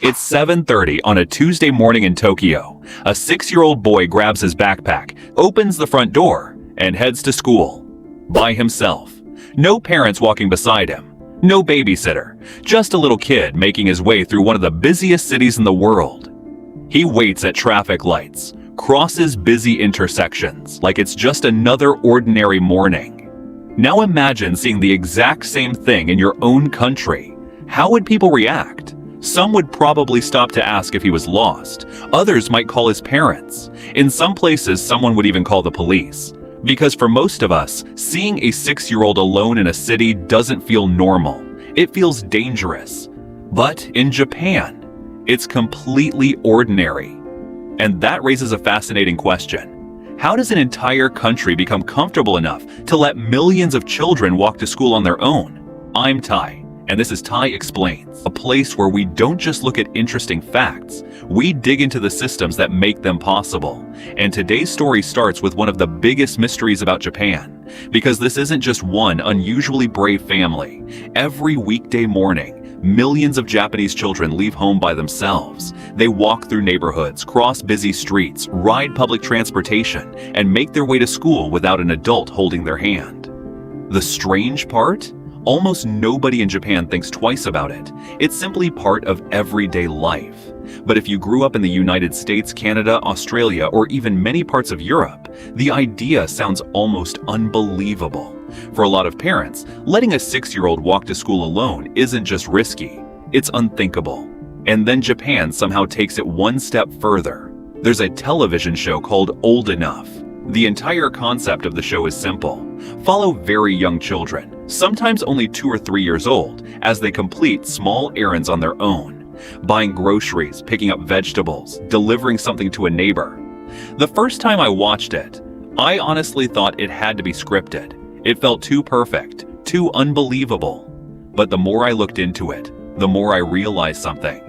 It's 7:30 on a Tuesday morning in Tokyo. A 6-year-old boy grabs his backpack, opens the front door, and heads to school. By himself. No parents walking beside him. No babysitter. Just a little kid making his way through one of the busiest cities in the world. He waits at traffic lights, crosses busy intersections like it's just another ordinary morning. Now imagine seeing the exact same thing in your own country. How would people react? Some would probably stop to ask if he was lost. Others might call his parents. In some places, someone would even call the police. Because for most of us, seeing a 6-year-old alone in a city doesn't feel normal. It feels dangerous. But in Japan, it's completely ordinary. And that raises a fascinating question. How does an entire country become comfortable enough to let millions of children walk to school on their own? I'm Tai. And this is Tai Explains, a place where we don't just look at interesting facts, we dig into the systems that make them possible. And today's story starts with one of the biggest mysteries about Japan, because this isn't just one unusually brave family. Every weekday morning, millions of Japanese children leave home by themselves. They walk through neighborhoods, cross busy streets, ride public transportation, and make their way to school without an adult holding their hand. The strange part? Almost nobody in Japan thinks twice about it. It's simply part of everyday life. But if you grew up in the United States, Canada, Australia, or even many parts of Europe, the idea sounds almost unbelievable. For a lot of parents, letting a 6-year-old walk to school alone isn't just risky, it's unthinkable. And then Japan somehow takes it one step further. There's a television show called Old Enough. The entire concept of the show is simple. Follow very young children, sometimes only 2 or 3 years old, as they complete small errands on their own. Buying groceries, picking up vegetables, delivering something to a neighbor. The first time I watched it, I honestly thought it had to be scripted. It felt too perfect, too unbelievable. But the more I looked into it, the more I realized something.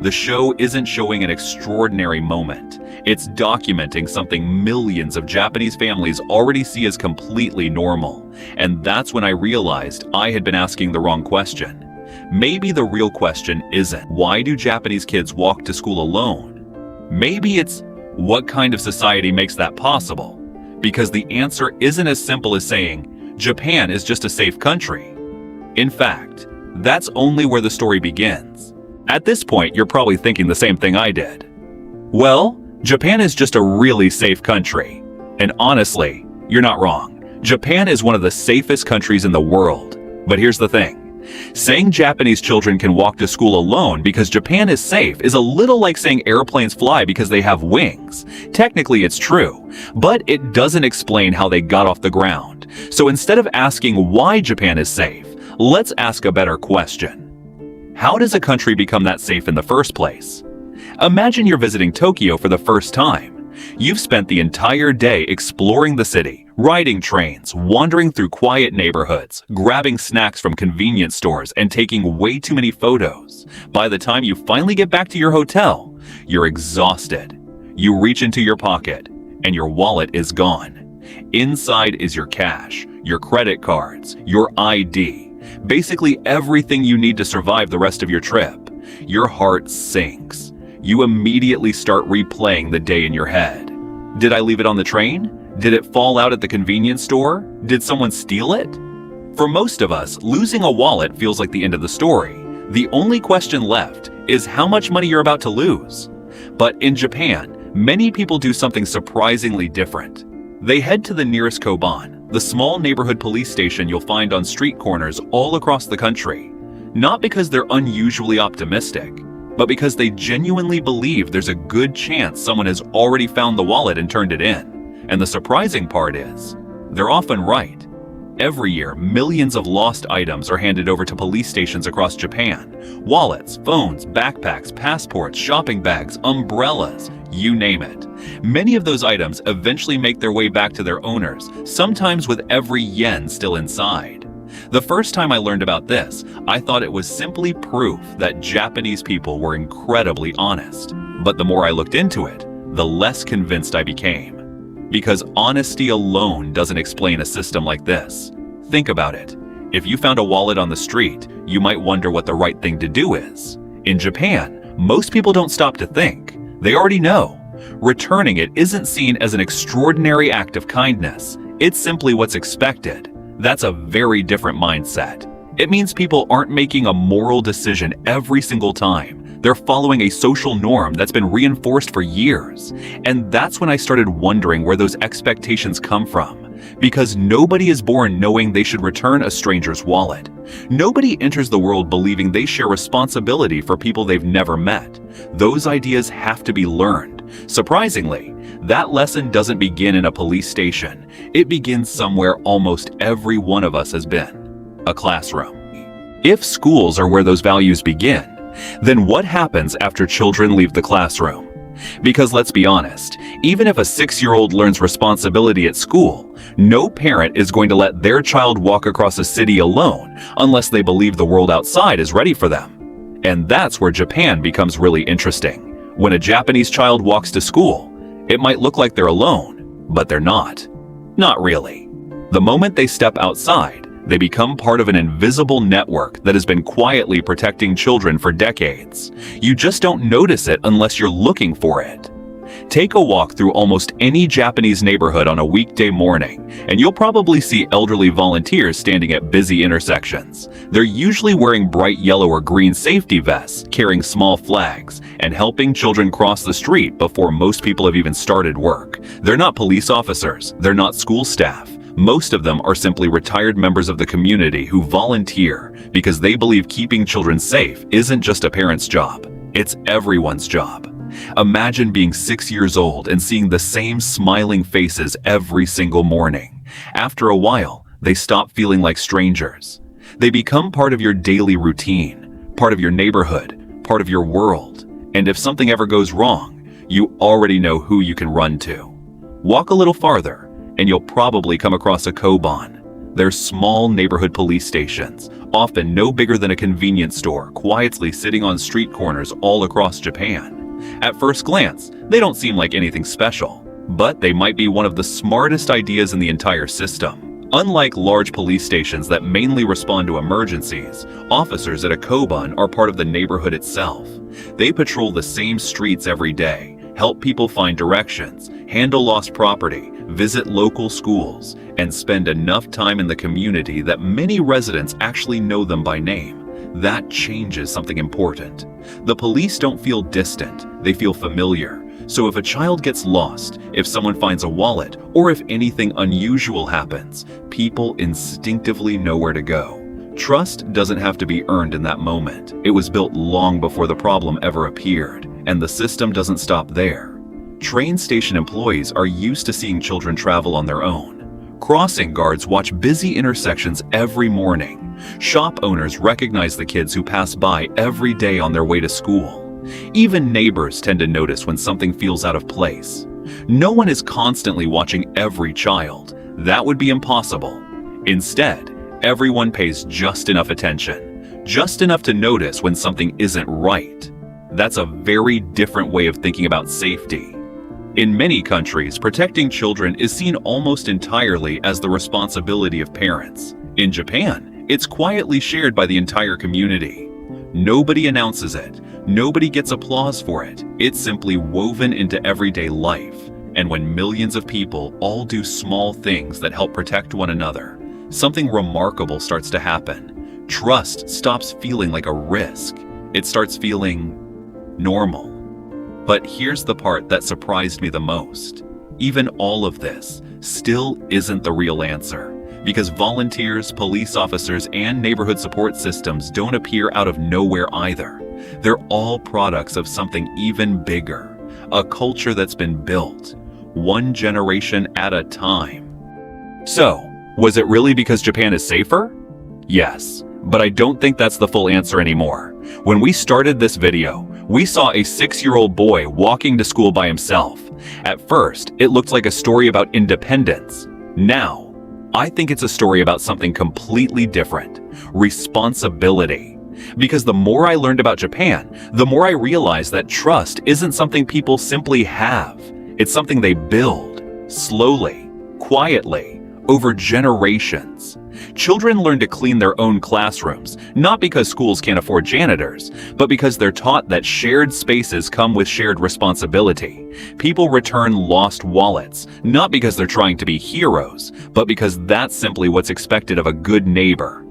The show isn't showing an extraordinary moment. It's documenting something millions of Japanese families already see as completely normal. And that's when I realized I had been asking the wrong question. Maybe the real question isn't, why do Japanese kids walk to school alone? Maybe it's, what kind of society makes that possible? Because the answer isn't as simple as saying, Japan is just a safe country. In fact, that's only where the story begins. At this point, you're probably thinking the same thing I did. Well, Japan is just a really safe country. And honestly, you're not wrong. Japan is one of the safest countries in the world. But here's the thing. Saying Japanese children can walk to school alone because Japan is safe is a little like saying airplanes fly because they have wings. Technically, it's true, but it doesn't explain how they got off the ground. So instead of asking why Japan is safe, let's ask a better question. How does a country become that safe in the first place? Imagine you're visiting Tokyo for the first time. You've spent the entire day exploring the city, riding trains, wandering through quiet neighborhoods, grabbing snacks from convenience stores, and taking way too many photos. By the time you finally get back to your hotel, you're exhausted. You reach into your pocket, and your wallet is gone. Inside is your cash, your credit cards, your ID. Basically everything you need to survive the rest of your trip. Your heart sinks. You immediately start replaying the day in your head. Did I leave it on the train? Did it fall out at the convenience store? Did someone steal it? For most of us, losing a wallet feels like the end of the story. The only question left is how much money you're about to lose. But in Japan, many people do something surprisingly different. They head to the nearest koban, the small neighborhood police station you'll find on street corners all across the country. Not because they're unusually optimistic, but because they genuinely believe there's a good chance someone has already found the wallet and turned it in. And the surprising part is, they're often right. Every year, millions of lost items are handed over to police stations across Japan. Wallets, phones, backpacks, passports, shopping bags, umbrellas, you name it. Many of those items eventually make their way back to their owners, sometimes with every yen still inside. The first time I learned about this, I thought it was simply proof that Japanese people were incredibly honest. But the more I looked into it, the less convinced I became. Because honesty alone doesn't explain a system like this. Think about it. If you found a wallet on the street, you might wonder what the right thing to do is. In Japan, Most people don't stop to think. They already know. Returning it isn't seen as an extraordinary act of kindness. It's simply what's expected. That's a very different mindset. It means people aren't making a moral decision every single time. They're following a social norm that's been reinforced for years. And that's when I started wondering where those expectations come from. Because nobody is born knowing they should return a stranger's wallet. Nobody enters the world believing they share responsibility for people they've never met. Those ideas have to be learned. Surprisingly, that lesson doesn't begin in a police station. It begins somewhere almost every one of us has been: a classroom. If schools are where those values begin, then what happens after children leave the classroom? Because let's be honest, even if a 6-year-old learns responsibility at school, no parent is going to let their child walk across a city alone unless they believe the world outside is ready for them. And that's where Japan becomes really interesting. When a Japanese child walks to school, it might look like they're alone, but they're not. Not really. The moment they step outside, they become part of an invisible network that has been quietly protecting children for decades. You just don't notice it unless you're looking for it. Take a walk through almost any Japanese neighborhood on a weekday morning, and you'll probably see elderly volunteers standing at busy intersections. They're usually wearing bright yellow or green safety vests, carrying small flags, and helping children cross the street before most people have even started work. They're not police officers. They're not school staff. Most of them are simply retired members of the community who volunteer because they believe keeping children safe isn't just a parent's job, it's everyone's job. Imagine being 6 years old and seeing the same smiling faces every single morning. After a while, they stop feeling like strangers. They become part of your daily routine, part of your neighborhood, part of your world. And if something ever goes wrong, you already know who you can run to. Walk a little farther, and you'll probably come across a koban. They're small neighborhood police stations, often no bigger than a convenience store, quietly sitting on street corners all across Japan. At first glance, they don't seem like anything special, but they might be one of the smartest ideas in the entire system. Unlike large police stations that mainly respond to emergencies, officers at a koban are part of the neighborhood itself. They patrol the same streets every day, help people find directions, handle lost property, visit local schools, and spend enough time in the community that many residents actually know them by name. That changes something important. The police don't feel distant, they feel familiar. So if a child gets lost, if someone finds a wallet, or if anything unusual happens, people instinctively know where to go. Trust doesn't have to be earned in that moment. It was built long before the problem ever appeared, and the system doesn't stop there. Train station employees are used to seeing children travel on their own. Crossing guards watch busy intersections every morning. Shop owners recognize the kids who pass by every day on their way to school. Even neighbors tend to notice when something feels out of place. No one is constantly watching every child. That would be impossible. Instead, everyone pays just enough attention, just enough to notice when something isn't right. That's a very different way of thinking about safety. In many countries, protecting children is seen almost entirely as the responsibility of parents. In Japan, it's quietly shared by the entire community. Nobody announces it. Nobody gets applause for it. It's simply woven into everyday life. And when millions of people all do small things that help protect one another, something remarkable starts to happen. Trust stops feeling like a risk. It starts feeling normal. But here's the part that surprised me the most. Even all of this still isn't the real answer, because volunteers, police officers, and neighborhood support systems don't appear out of nowhere either. They're all products of something even bigger, a culture that's been built, one generation at a time. So, was it really because Japan is safer? Yes, but I don't think that's the full answer anymore. When we started this video, we saw a 6-year-old boy walking to school by himself. At first, it looked like a story about independence. Now, I think it's a story about something completely different: responsibility. Because the more I learned about Japan, the more I realized that trust isn't something people simply have. It's something they build, slowly, quietly, over generations. Children learn to clean their own classrooms, not because schools can't afford janitors, but because they're taught that shared spaces come with shared responsibility. People return lost wallets, not because they're trying to be heroes, but because that's simply what's expected of a good neighbor.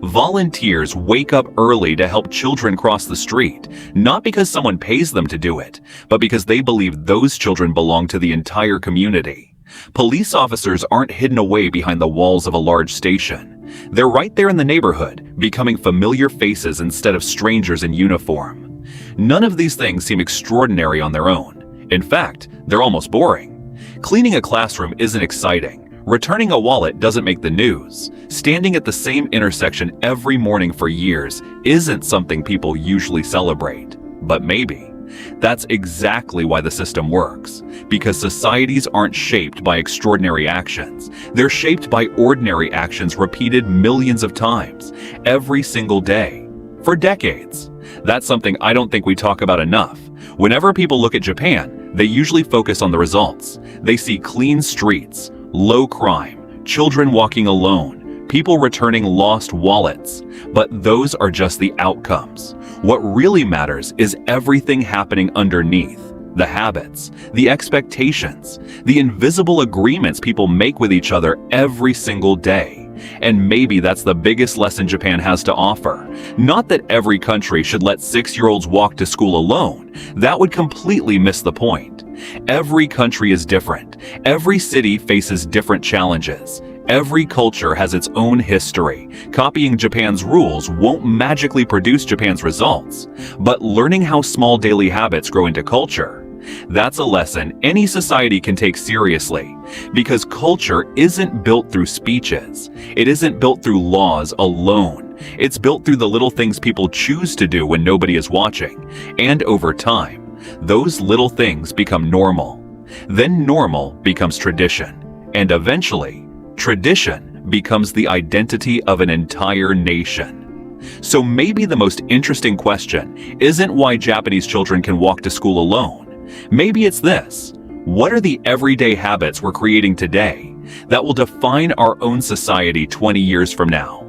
Volunteers wake up early to help children cross the street, not because someone pays them to do it, but because they believe those children belong to the entire community. Police officers aren't hidden away behind the walls of a large station. They're right there in the neighborhood, becoming familiar faces instead of strangers in uniform. None of these things seem extraordinary on their own. In fact, they're almost boring. Cleaning a classroom isn't exciting. Returning a wallet doesn't make the news. Standing at the same intersection every morning for years isn't something people usually celebrate. But maybe. That's exactly why the system works. Because societies aren't shaped by extraordinary actions. They're shaped by ordinary actions repeated millions of times, every single day, for decades. That's something I don't think we talk about enough. Whenever people look at Japan, they usually focus on the results. They see clean streets, low crime, children walking alone, people returning lost wallets. But those are just the outcomes. What really matters is everything happening underneath. The habits, the expectations, the invisible agreements people make with each other every single day. And maybe that's the biggest lesson Japan has to offer. Not that every country should let 6-year-olds walk to school alone. That would completely miss the point. Every country is different. Every city faces different challenges. Every culture has its own history. Copying Japan's rules won't magically produce Japan's results. But learning how small daily habits grow into culture, that's a lesson any society can take seriously. Because culture isn't built through speeches. It isn't built through laws alone. It's built through the little things people choose to do when nobody is watching. And over time, those little things become normal. Then normal becomes tradition. And eventually, tradition becomes the identity of an entire nation. So maybe the most interesting question isn't why Japanese children can walk to school alone. Maybe it's this: what are the everyday habits we're creating today that will define our own society 20 years from now?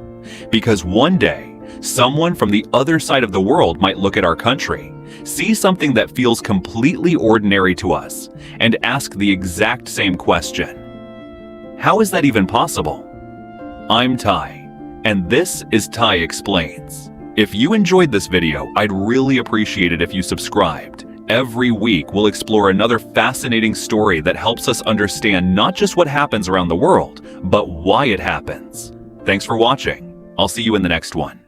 Because one day, someone from the other side of the world might look at our country, see something that feels completely ordinary to us, and ask the exact same question. How is that even possible? I'm Tai, and this is Tai Explains. If you enjoyed this video, I'd really appreciate it if you subscribed. Every week, we'll explore another fascinating story that helps us understand not just what happens around the world, but why it happens. Thanks for watching. I'll see you in the next one.